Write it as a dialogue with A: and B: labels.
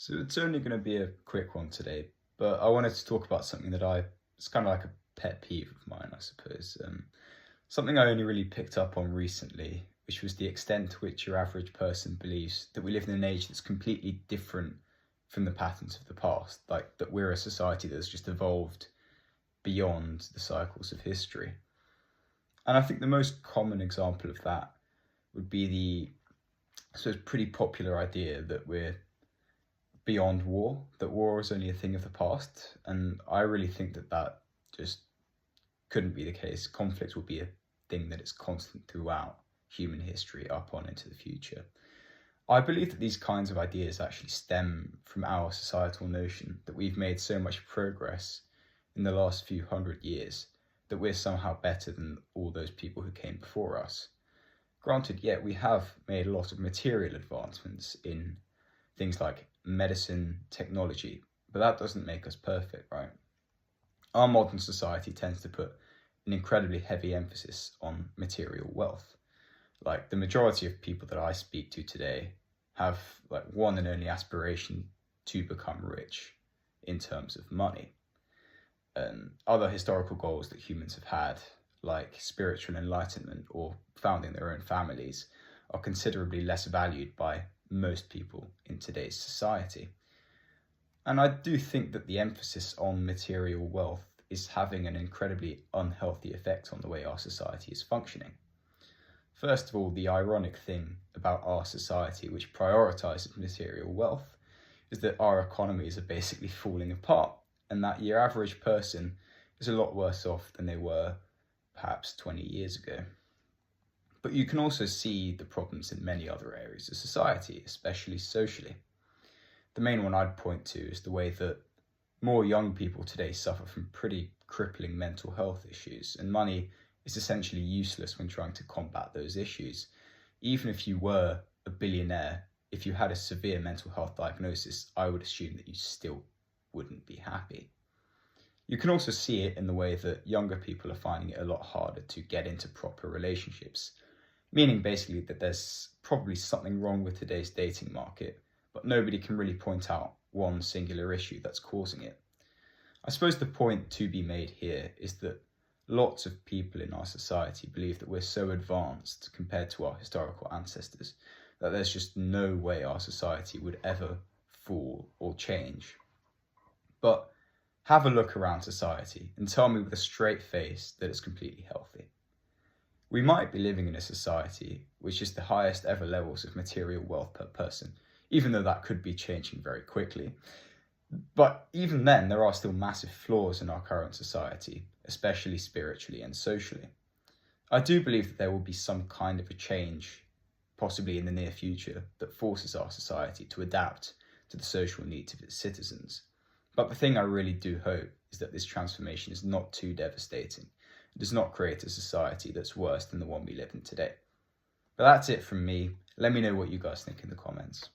A: So it's only going to be a quick one today, but I wanted to talk about something it's kind of like a pet peeve of mine, I suppose. Something I only really picked up on recently, which was the extent to which your average person believes that we live in an age that's completely different from the patterns of the past, like that we're a society that's just evolved beyond the cycles of history. And I think the most common example of that would be pretty popular idea that we're beyond war, that war is only a thing of the past. And I really think that just couldn't be the case. Conflict will be a thing that is constant throughout human history up on into the future. I believe that these kinds of ideas actually stem from our societal notion that we've made so much progress in the last few hundred years that we're somehow better than all those people who came before us. Granted, yet we have made a lot of material advancements in things like medicine, technology, but that doesn't make us perfect, right? Our modern society tends to put an incredibly heavy emphasis on material wealth. Like the majority of people that I speak to today have like one and only aspiration to become rich in terms of money. And other historical goals that humans have had, like spiritual enlightenment or founding their own families, are considerably less valued by most people in today's society. And I do think that the emphasis on material wealth is having an incredibly unhealthy effect on the way our society is functioning. First of all, the ironic thing about our society, which prioritizes material wealth, is that our economies are basically falling apart, and that your average person is a lot worse off than they were perhaps 20 years ago. But you can also see the problems in many other areas of society, especially socially. The main one I'd point to is the way that more young people today suffer from pretty crippling mental health issues, and money is essentially useless when trying to combat those issues. Even if you were a billionaire, if you had a severe mental health diagnosis, I would assume that you still wouldn't be happy. You can also see it in the way that younger people are finding it a lot harder to get into proper relationships, meaning basically that there's probably something wrong with today's dating market, but nobody can really point out one singular issue that's causing it. I suppose the point to be made here is that lots of people in our society believe that we're so advanced compared to our historical ancestors that there's just no way our society would ever fall or change. But have a look around society and tell me with a straight face that it's completely healthy. We might be living in a society which is the highest ever levels of material wealth per person, even though that could be changing very quickly. But even then, there are still massive flaws in our current society, especially spiritually and socially. I do believe that there will be some kind of a change, possibly in the near future, that forces our society to adapt to the social needs of its citizens. But the thing I really do hope is that this transformation is not too devastating. It does not create a society that's worse than the one we live in today. But that's it from me. Let me know what you guys think in the comments.